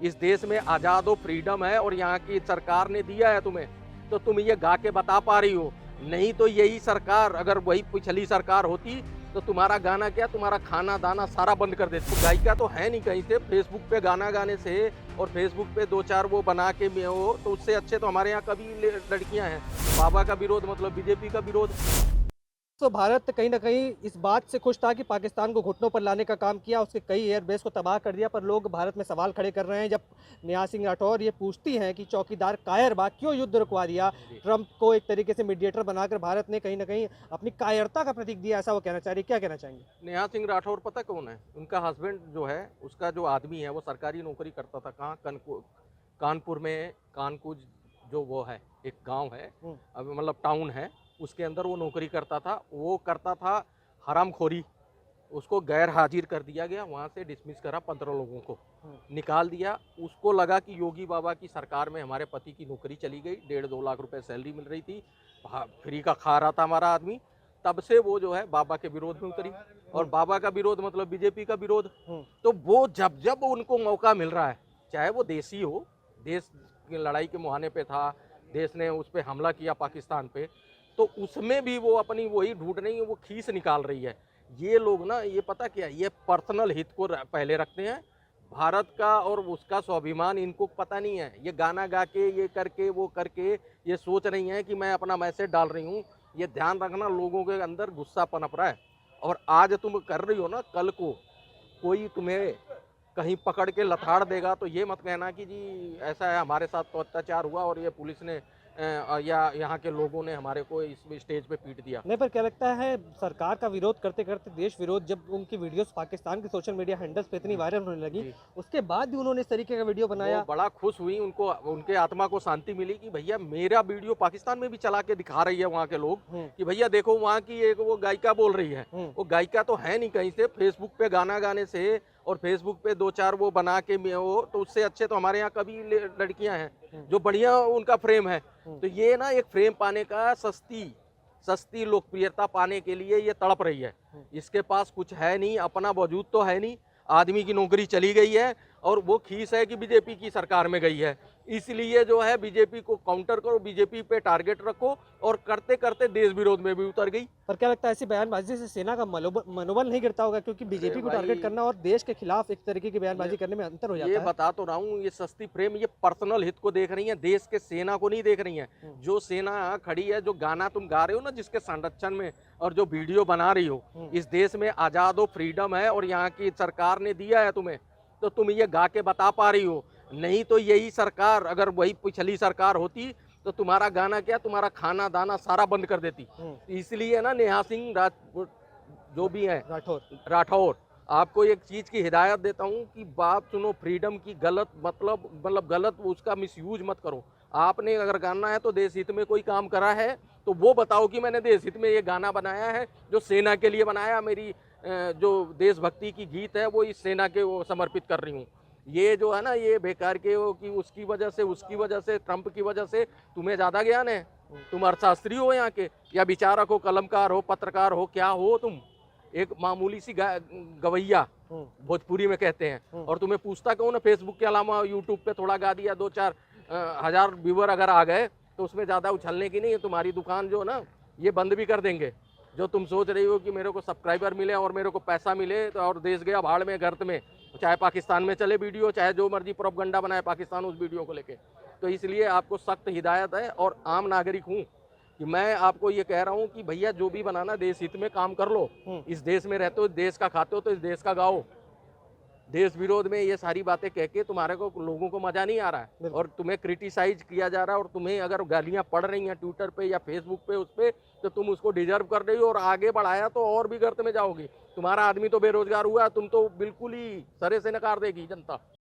इस देश में आज़ाद हो, फ्रीडम है और यहाँ की सरकार ने दिया है तुम्हें, तो तुम ये गा के बता पा रही हो। नहीं तो यही सरकार, अगर वही पिछली सरकार होती तो तुम्हारा गाना क्या, तुम्हारा खाना दाना सारा बंद कर देती। तो गायिका तो है नहीं कहीं से, फेसबुक पे गाना गाने से और फेसबुक पे दो चार वो बना के में हो, तो उससे अच्छे तो हमारे यहाँ कभी लड़कियां हैं। बाबा का विरोध मतलब बीजेपी का विरोध। तो भारत कहीं न कहीं इस बात से खुश था कि पाकिस्तान को घुटनों पर लाने का काम किया, उसके कई एयरबेस को तबाह कर दिया, पर लोग भारत में सवाल खड़े कर रहे हैं। जब नेहा सिंह राठौर ये पूछती हैं कि चौकीदार कायर बा, क्यों युद्ध रुकवा दिया? ट्रंप को एक तरीके से मीडिएटर बनाकर भारत ने कहीं न कहीं अपनी कायरता का प्रतीक दिया, ऐसा वो कहना चाह रही है। क्या कहना चाहेंगे? नेहा सिंह राठौर पता कौन है? उनका हस्बैंड जो है, उसका जो आदमी है वो सरकारी नौकरी करता था। कहाँ? कानपुर में कानकुज जो वो है, एक गांव है, अब मतलब टाउन है, उसके अंदर वो नौकरी करता था। वो करता था हरामखोरी, उसको गैर हाजिर कर दिया गया, वहाँ से डिसमिस करा, 15 लोगों को निकाल दिया। उसको लगा कि योगी बाबा की सरकार में हमारे पति की नौकरी चली गई, 1.5-2 लाख रुपए सैलरी मिल रही थी, फ्री का खा रहा था हमारा आदमी। तब से वो जो है बाबा के विरोध में उतरी, और बाबा का विरोध मतलब बीजेपी का विरोध। तो वो जब जब उनको मौका मिल रहा है, चाहे वो देसी हो, देश की लड़ाई के मुहाने पे था, देश ने उस पर हमला किया पाकिस्तान पे, तो उसमें भी वो अपनी वही ढूंढ रही है, वो खीस निकाल रही है। ये लोग ना, ये पता क्या, ये पर्सनल हित को पहले रखते हैं, भारत का और उसका स्वाभिमान इनको पता नहीं है। ये गाना गा के, ये करके, वो करके, ये सोच रही हैं कि मैं अपना मैसेज डाल रही हूँ। ये ध्यान रखना, लोगों के अंदर गुस्सा पनप रहा है, और आज तुम कर रही हो ना, कल को कोई तुम्हें कहीं पकड़ के लथाड़ देगा तो ये मत कहना कि जी ऐसा है, हमारे साथ तो अत्याचार हुआ और ये पुलिस ने या यहाँ के लोगों ने हमारे को इस स्टेज पे पीट दिया। नहीं, पर क्या लगता है सरकार का विरोध करते करते देश विरोध, जब उनकी वीडियोस पाकिस्तान के सोशल मीडिया हैंडल्स पे इतनी वायरल होने लगी, जी। उसके बाद भी उन्होंने इस तरीके का वीडियो वो बनाया। बड़ा खुश हुई, उनको, उनके आत्मा को शांति मिली कि भैया मेरा वीडियो पाकिस्तान में भी चला के दिखा रही है वहाँ के लोग कि भैया देखो, वहाँ की एक वो गायिका बोल रही है। वो गायिका तो है नहीं कहीं से, फेसबुक पे गाना गाने से और फेसबुक पे दो चार वो बना के में हो, तो उससे अच्छे तो हमारे यहाँ कभी लड़कियां हैं जो बढ़िया उनका फ्रेम है। तो ये ना एक फ्रेम पाने का, सस्ती लोकप्रियता पाने के लिए ये तड़प रही है। इसके पास कुछ है नहीं, अपना वजूद तो है नहीं, आदमी की नौकरी चली गई है, और वो खीस है कि बीजेपी की सरकार में गई है। इसलिए जो है बीजेपी को काउंटर करो, बीजेपी पे टारगेट रखो, और करते करते देश विरोध में भी उतर गई। पर क्या लगता है ऐसी बयानबाजी से सेना का मनोबल नहीं गिरता होगा? क्योंकि बीजेपी को टारगेट करना और देश के खिलाफ एक तरीके की बयानबाजी करने में अंतर हो जाता ये है। बता तो रहा हूँ, ये सस्ती फ्रेम, ये पर्सनल हित को देख रही है, देश के सेना को नहीं देख रही है। जो सेना खड़ी है, जो गाना तुम गा रहे हो ना, जिसके संरक्षण में और जो वीडियो बना रही हो, इस देश में आज़ाद हो, फ्रीडम है और यहाँ की सरकार ने दिया है तुम्हें, तो तुम ये गा के बता पा रही हो। नहीं तो यही सरकार, अगर वही पिछली सरकार होती तो तुम्हारा गाना क्या, तुम्हारा खाना दाना सारा बंद कर देती। इसलिए ना, नेहा सिंह जो भी है राठौर, आपको एक चीज की हिदायत देता हूँ कि बात सुनो, फ्रीडम की गलत मतलब गलत उसका मिसयूज मत करो। आपने अगर गाना है तो देश हित में कोई काम करा है तो वो बताओ कि मैंने देश हित में ये गाना बनाया है, जो सेना के लिए बनाया, मेरी जो देशभक्ति की गीत है वो इस सेना के वो समर्पित कर रही हूँ। ये जो है ना, ये बेकार के हो कि उसकी वजह से ट्रंप की वजह से तुम्हें ज्यादा ज्ञान है। तुम अर्थशास्त्री हो यहाँ के, या विचारक हो, कलमकार हो, पत्रकार हो, क्या हो तुम? एक मामूली सी गवैया भोजपुरी में कहते हैं, और तुम्हें पूछता कौन है? फेसबुक के अलावा यूट्यूब पे थोड़ा गा दिया, 2-4 हजार व्यूवर अगर आ गए तो उसमें ज्यादा उछलने की नहीं है। तुम्हारी दुकान जो ना, ये बंद भी कर देंगे। जो तुम सोच रही हो कि मेरे को सब्सक्राइबर मिले और मेरे को पैसा मिले, तो और देश गया भाड़ में, गर्त में, चाहे पाकिस्तान में चले वीडियो, चाहे जो मर्जी प्रोपगंडा बनाए पाकिस्तान उस वीडियो को लेके। तो इसलिए आपको सख्त हिदायत है, और आम नागरिक हूँ कि मैं आपको ये कह रहा हूँ कि भैया जो भी बनाना, देश हित में काम कर लो। इस देश में रहते हो, देश का खाते हो, तो इस देश का गाओ। देश विरोध में ये सारी बातें कह के तुम्हारे को, लोगों को मजा नहीं आ रहा है, और तुम्हें क्रिटिसाइज किया जा रहा है, और तुम्हें अगर गालियां पड़ रही हैं ट्विटर पे या फेसबुक पे, उस पे, तो तुम उसको डिजर्व कर रही हो, और आगे बढ़ाया तो और भी गर्त में जाओगी। तुम्हारा आदमी तो बेरोजगार हुआ, तुम तो बिल्कुल ही सरे से नकार देगी जनता।